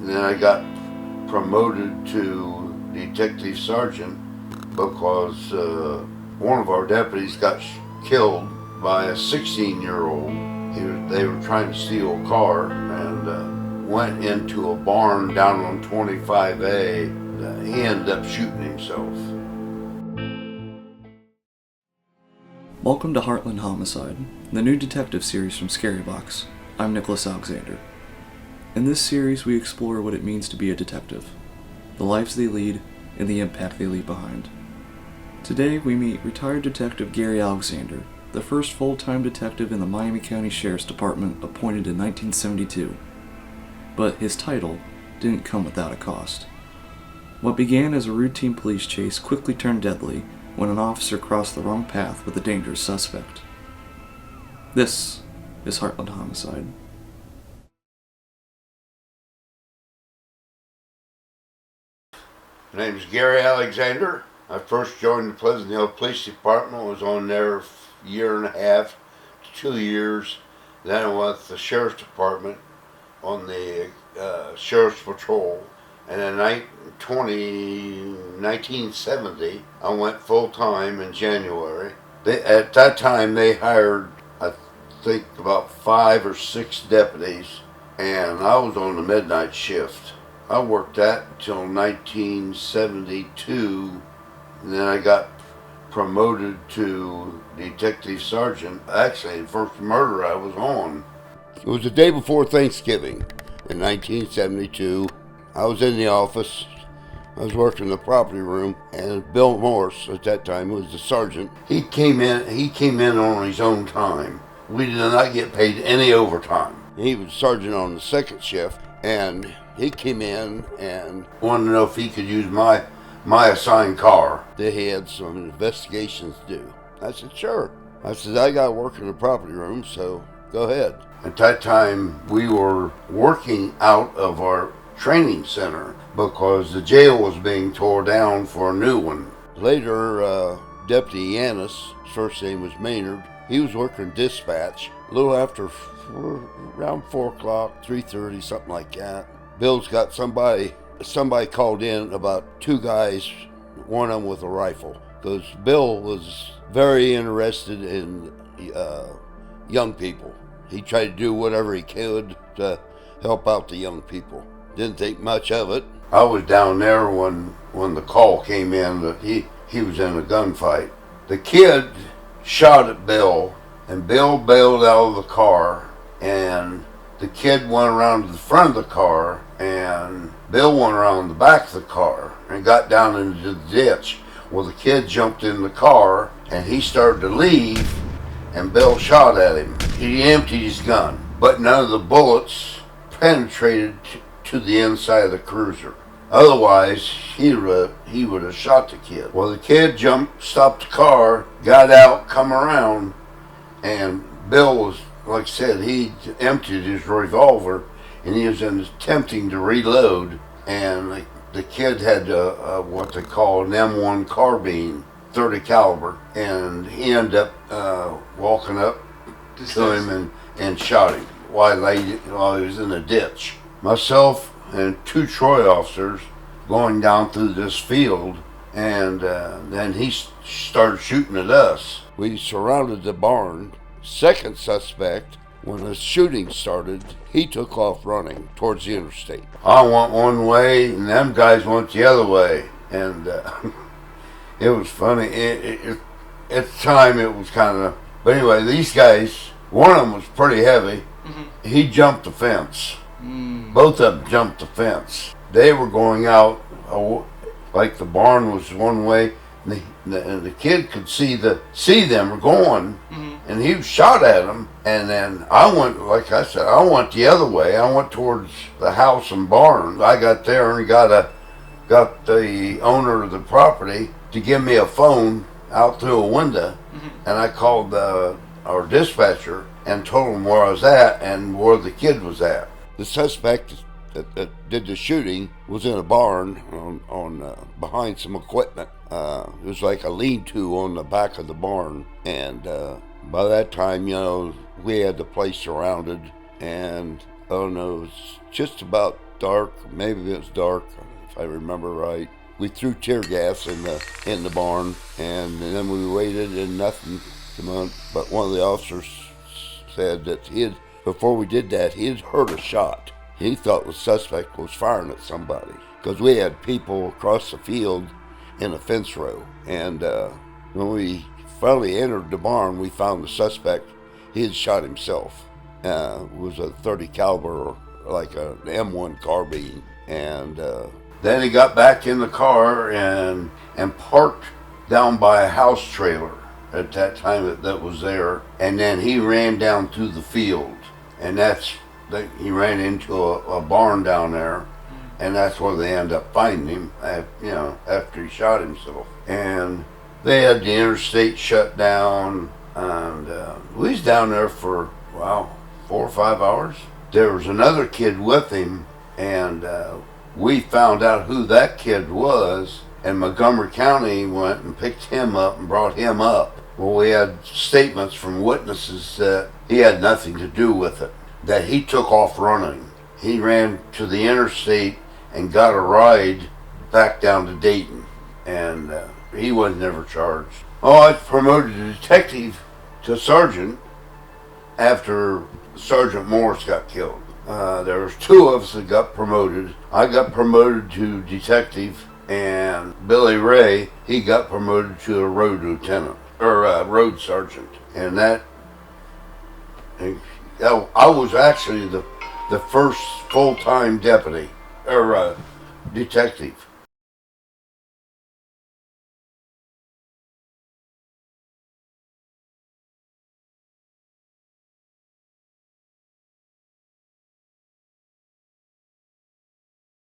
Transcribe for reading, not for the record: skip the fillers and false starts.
And then I got promoted to detective sergeant because one of our deputies got killed by a 16-year-old. They were trying to steal a car and went into a barn down on 25A. He ended up shooting himself. Welcome to Heartland Homicide, the new detective series from Scarybox. I'm Nicholas Alexander. In this series, we explore what it means to be a detective, the lives they lead, and the impact they leave behind. Today, we meet retired Detective Gary Alexander, the first full-time detective in the Miami County Sheriff's Department appointed in 1972. But his title didn't come without a cost. What began as a routine police chase quickly turned deadly when an officer crossed the wrong path with a dangerous suspect. This is Heartland Homicide. My name is Gary Alexander. I first joined the Pleasant Hill Police Department. Was on there a year and a half to 2 years. Then I went to the Sheriff's Department on the Sheriff's Patrol. And in 1970, I went full-time in January. At that time, they hired, I think, about 5 or 6 deputies, and I was on the midnight shift. I worked that until 1972, and then I got promoted to detective sergeant. Actually, the first murder I was on, it was the day before Thanksgiving in 1972. I was in the office. I was working in the property room, and Bill Morse at that time was the sergeant. He came in on his own time. We did not get paid any overtime. He was sergeant on the second shift, and he came in and wanted to know if he could use my assigned car. They had some investigations to do. I said, sure. I said, I got to work in the property room, so go ahead. At that time, we were working out of our training center because the jail was being tore down for a new one. Later, Deputy Yanis, his first name was Maynard, he was working dispatch a little after around 4 o'clock, 3:30, something like that. Bill's got somebody called in about 2 guys, one of them with a rifle, because Bill was very interested in young people. He tried to do whatever he could to help out the young people. Didn't think much of it. I was down there when the call came in that he was in a gunfight. The kid shot at Bill, and Bill bailed out of the car, and the kid went around to the front of the car, and Bill went around the back of the car and got down into the ditch. Well, the kid jumped in the car, and he started to leave, and Bill shot at him. He emptied his gun, but none of the bullets penetrated to the inside of the cruiser. Otherwise, he would have shot the kid. Well, the kid stopped the car, got out, come around, and Bill was, like I said, he emptied his revolver, and he was attempting to reload, and the kid had what they call an M1 carbine, 30 caliber, and he ended up walking up to him and shot him while he was in the ditch. Myself and 2 Troy officers going down through this field, and then he started shooting at us. We surrounded the barn. Second suspect, when the shooting started, he took off running towards the interstate. I went one way, and them guys went the other way, and it was funny. At the time, it was kind of... But anyway, these guys, one of them was pretty heavy. Mm-hmm. He jumped the fence. Both of them jumped the fence. They were going out, like the barn was one way, and the kid could see them going, and he shot at them. And then I went, like I said, I went the other way. I went towards the house and barn. I got there and got the owner of the property to give me a phone out through a window, and I called our dispatcher and told him where I was at and where the kid was at. The suspect that did the shooting was in a barn on behind some equipment. It was like a lean-to on the back of the barn, and by that time, we had the place surrounded, and it was just about dark. Maybe it was dark, if I remember right. We threw tear gas in the barn, and then we waited, and nothing came on. But one of the officers said that before we did that, he had heard a shot. He thought the suspect was firing at somebody, because we had people across the field in a fence row. And when we finally entered the barn, we found the suspect. He had shot himself. It was a .30 caliber, like an M1 carbine. And then he got back in the car and parked down by a house trailer at that time that was there. And then he ran down through the field, and he ran into a barn down there, and that's where they ended up finding him, after he shot himself. And they had the interstate shut down, and we was down there for, 4 or 5 hours. There was another kid with him, and we found out who that kid was, and Montgomery County went and picked him up and brought him up. Well, we had statements from witnesses that he had nothing to do with it, that he took off running. He ran to the interstate and got a ride back down to Dayton, and he was never charged. I promoted a detective to sergeant after Sergeant Morris got killed. There was 2 of us that got promoted. I got promoted to detective, and Billy Ray, he got promoted to a road lieutenant, or road sergeant. And I was actually the first full-time deputy, or detective.